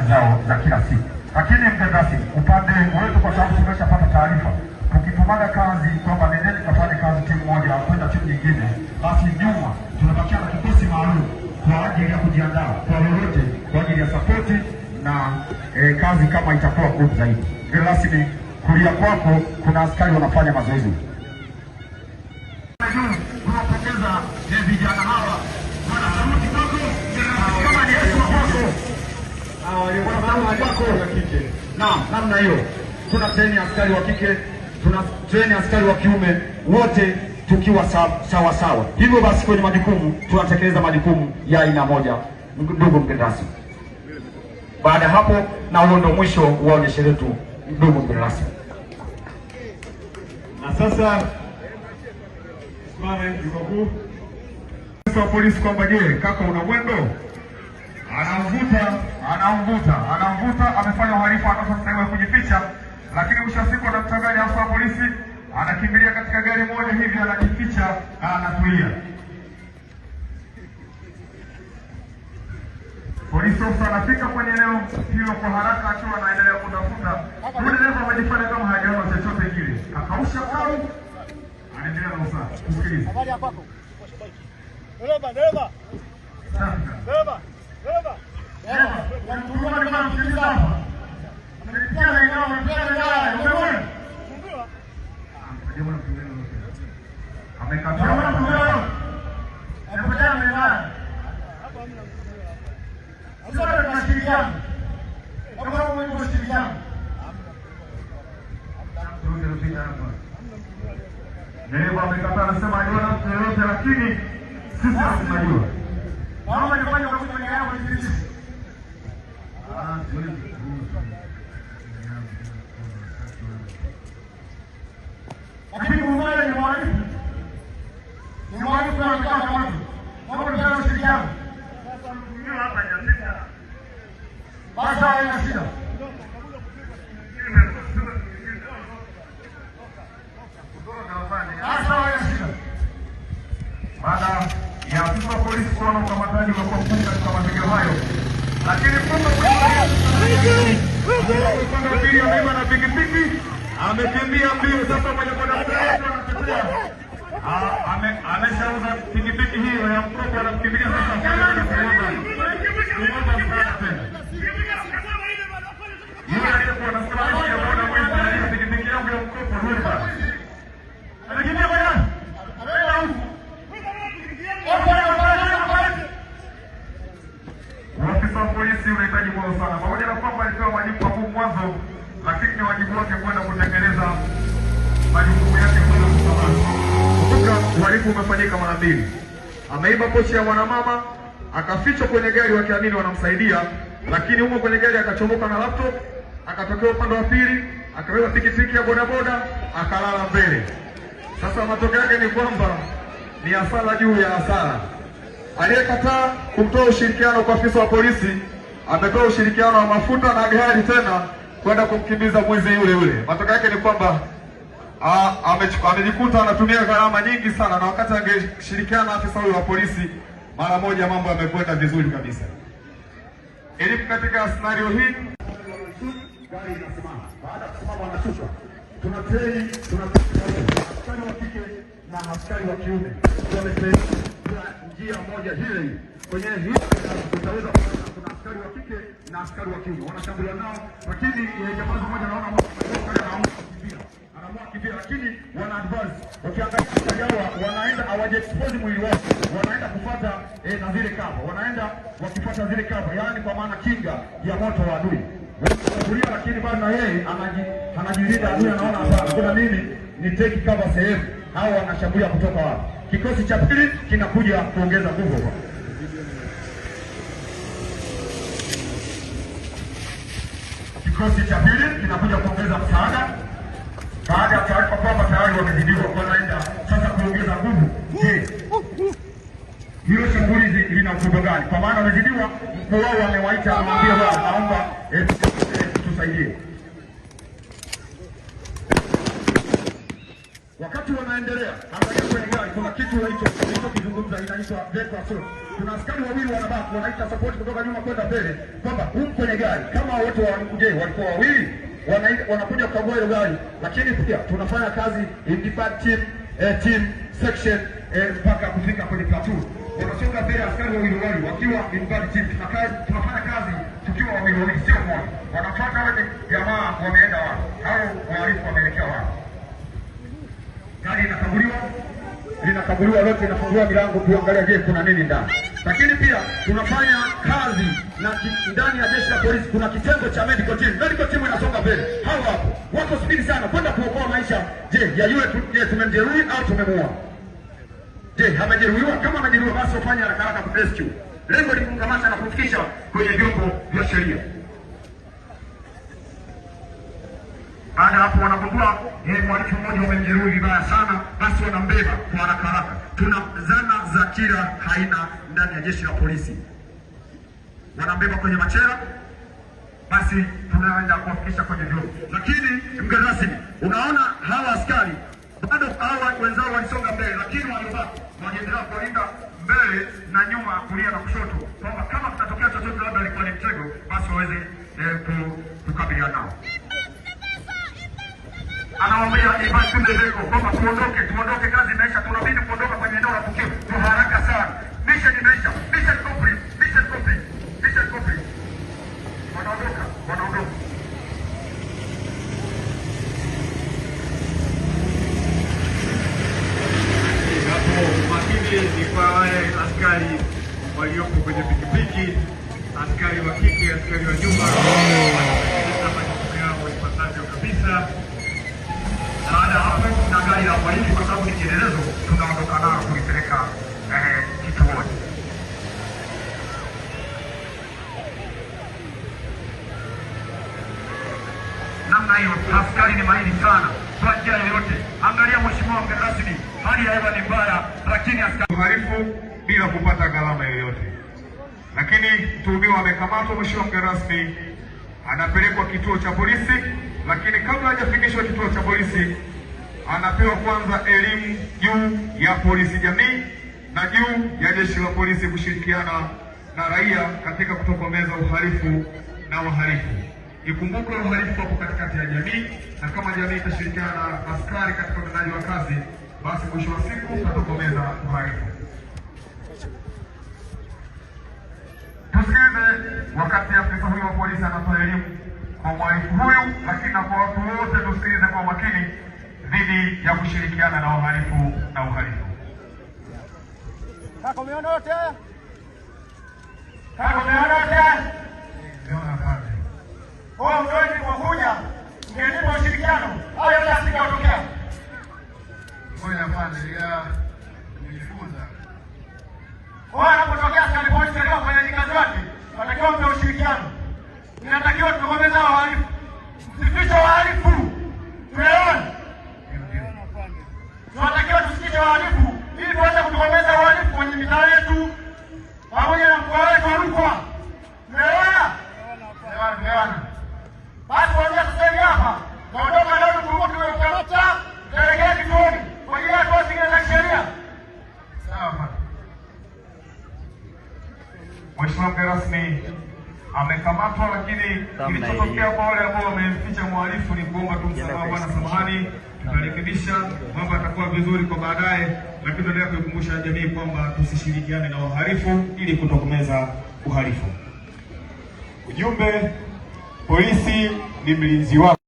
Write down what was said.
kazi zao za kila siku. Lakini mgeni rasmi, upande wetu, kwa sababu tumeshapata taarifa, tukitumaga kazi kwamba nendeni kafanye kazi timu moja kwenda timu nyingine, basi nyuma tunabakia na kikosi maalum kwa ajili ya kujiandaa kwa lolote, kwa ajili ya sapoti na kazi kama itakuwa ngumu zaidi. Mgeni rasmi, kulia kwako kuna askari wanafanya mazoezi. Tunapongeza vijana hawa, wana sauti kwako, kama ni heshima kwako. Naam, namna hiyo. Tuna treni askari wa kike, tuna treni askari wa kiume, wote tukiwa sawa sawa. Hivyo basi kwenye majukumu tunatekeleza majukumu ya aina moja, ndugu mgeni rasmi. Baada hapo, na huo ndio mwisho wa onyesho letu, ndugu mgeni rasmi. Na sasa simame yuko wa polisi kwamba je, kaka una mwendo? Anamvuta, amefanya uhalifu, anataka sehemu ya kujificha, lakini mwisho wa siku anamtangaza afisa wa polisi, anakimbilia katika gari moja hivi, anajificha na anatulia. Polisi ofisa anafika kwenye eneo hilo kwa haraka, akiwa anaendelea kutafuta. Yule dereva amejifanya kama hajaona chochote kile, akausha au anaendelea na usafi. Tusikilize. Habari ya kwako? Dereva. Dereva amekataa, anasema aliona mtu yoyote, lakini sisi tunajua. Mama alifanya kwa sababu yao hivi. Lakini mmoja ni mwalimu. Ni mwalimu kwa kama watu. Mambo ndio ushirikiano. Sasa mtumio hapa hajafika. Basi haina shida. Baada ya afisa polisi kuona ukamataji wa kufunga katika mazingira hayo, lakini kumbe pili ameiba na pikipiki, amekimbia mbio. Sasa mwenye bodaboda anatetea, ameshauza pikipiki hiyo ya mkopo, anamkimbilia sasa kuomba msaada tena. Yule aliyekuwa anasema boda mwizi na pikipiki yangu ya mkopo huyo anakimbia bwana. Afisa wa polisi unahitaji moyo sana, pamoja na kwamba alipewa wajibu wa mwanzo, lakini ni wajibu wake kwenda kutekeleza majukumu yake bila kusamahani. Kumbuka, uhalifu umefanyika mara mbili. Ameiba pochi ya mwanamama, akafichwa kwenye gari wakiamini wanamsaidia, lakini huko kwenye gari akachomoka na laptop, akatokea upande wa pili, akabeba pikipiki ya bodaboda, akalala mbele. Sasa matokeo yake ni kwamba ni hasara juu ya hasara. Aliyekataa kumtoa ushirikiano kwa afisa wa polisi ametoa ushirikiano wa mafuta na gari tena kwenda kumkimbiza mwizi yule. Matokeo yake ni kwamba amejikuta anatumia gharama nyingi sana, na wakati angeshirikiana na afisa huyo wa polisi, mara moja mambo yamekwenda vizuri kabisa. Ili katika scenario hii gari inasimama. Baada ya kusimama wanashuka. Tuna treni, tuna askari wa kike na askari wa kiume. Njia moja hile kwenye hii utaweza kuona kuna askari wa kike na askari wa kiume wanashambulia nao, lakini jamaa mmoja anaona anaamua kimbia, lakini wana advance. Ukiangalia askari hawa wanaenda hawaje expose mwili wao, wanaenda kufuata na zile cover, wanaenda wakifuata zile cover, yani kwa maana kinga ya moto wa adui. Wanashambulia, lakini bado na yeye anajilinda. Adui anaona hapana, kuna mimi ni take cover sehemu, hao wanashambulia kutoka wapi. Kikosi cha pili kinakuja kuongeza nguvu. Kikosi cha pili kinakuja kuongeza msaada. Baada ya taarifa kwamba tayari wamezidiwa, wanaenda sasa kuongeza nguvu. Je, hilo shambulizi lina ukubwa gani? Kwa maana wamezidiwa, mkuu wao amewaita, amwambia bwana, naomba tusaidie. Wakati wanaendelea, angalia kwenye gari kuna kitu hicho kizungumza inaitwa vehicle assault. Kuna askari wawili wanabaki wanaita support kutoka nyuma kwenda mbele kwamba kwenye gari kama wote walikuwa wawili wanakuja kukagua ile gari, lakini pia tunafanya kazi in department team section mpaka kufika kwenye platoon. Wanasonga mbele askari wawili wakiwa in team. Tunafanya kazi tukiwa wawili sio mmoja. Wanafuata wale jamaa wameenda wapi au wahalifu wameelekea wapi. Gari linakaguliwa lote, inafungua milango kuangalia je kuna nini ndani. Lakini pia tunafanya kazi na ndani ya jeshi la polisi kuna kitengo cha medical team. Medical team inasonga mbele. Hao hapo wako spidi sana kwenda kuokoa maisha. Je, ya yule tumemjeruhi au tumemuua? Je, hamejeruhiwa? Kama amejeruhiwa basi ufanye haraka rescue. Lengo ni kumkamata na kumfikisha kwenye vyombo vya sheria. Baada hapo wanagundua mhalifu mmoja umemjeruhi vibaya sana, basi wanambeba kwa haraka. Tuna zana za kila aina ndani ya jeshi la polisi. Wanambeba kwenye machela, basi tunaenda kuwafikisha kwenye vyombo. Lakini mgeni rasmi, unaona hawa askari bado hawa wenzao walisonga mbele, lakini waliendelea kulinda mbele na nyuma, kulia na kushoto, kwamba kama kutatokea chochote labda alikuwa ni mtego, basi waweze kukabiliana nao. Anawaambia kwamba tuondoke, kazi imeisha, tunabidi kuondoka kwenye eneo la tukio kwa haraka sana. Mission imeisha, mission complete. Wanaondoka. Hapo makini ni kwa wale askari waliopo kwenye pikipiki, askari wa kike, askari wa nyuma, majukumu yao ipasavyo kabisa. Baada hapo na gari la polisi, kwa sababu ni kielelezo, tunaondoka nao kulipeleka kituoni. Namna hiyo askari ni mahiri sana kwa njia yoyote. Angalia mheshimiwa mgeni rasmi, hali ya hewa ni mbaya, lakini askari uhalifu bila kupata gharama yoyote. Lakini mtuhumiwa amekamatwa, mheshimiwa mgeni rasmi, anapelekwa kituo cha polisi. Lakini kabla hajafikishwa kituo cha polisi, anapewa kwanza elimu juu ya polisi jamii na juu ya jeshi la polisi kushirikiana na raia katika kutokomeza uhalifu na wahalifu. Ikumbuke uhalifu hapo katikati ya jamii, na kama jamii itashirikiana na askari katika utendaji wa kazi, basi mwisho wa siku tutatokomeza uhalifu. Tusikilize wakati afisa huyo wa polisi anatoa elimu kwa mhalifu huyu, lakini na kwa watu wote tusikilize kwa makini dhidi ya kushirikiana na uhalifu na uhalifu. Kaka umeona yote? Kwa mdoeni kwa kuja, ngenipa ushirikiano, au yote asingeotokea. Ngoja pande ya kujifunza. Anapotokea askari polisi leo kwenye kazi yake, watakiwa mpe ushirikiano. Inatakiwa tukomeze wahalifu. Msifiche wahalifu. Tuelewane? Tunatakiwa tusifiche wahalifu ili tuweze kutokomeza uhalifu kwenye mitaa yetu pamoja na mkoa wetu wa Rukwa. Tuelewana? Tuelewana. Basi kuanzia sasa hivi hapa, naondoka leo tumekamata, tuelekea kituoni kwa ajili ya hatua zingine za kisheria. Sawa. Mheshimiwa mgeni rasmi amekamatwa, lakini kilichotokea kwa wale ambao wamemficha mhalifu ni kuomba tu msamaha, bwana samahani, tutarekebisha, mambo yatakuwa vizuri kwa baadaye, lakini tunaendelea kuikumbusha jamii kwamba tusishirikiane na wahalifu ili kutokomeza uhalifu. Ujumbe, polisi ni mlinzi wako.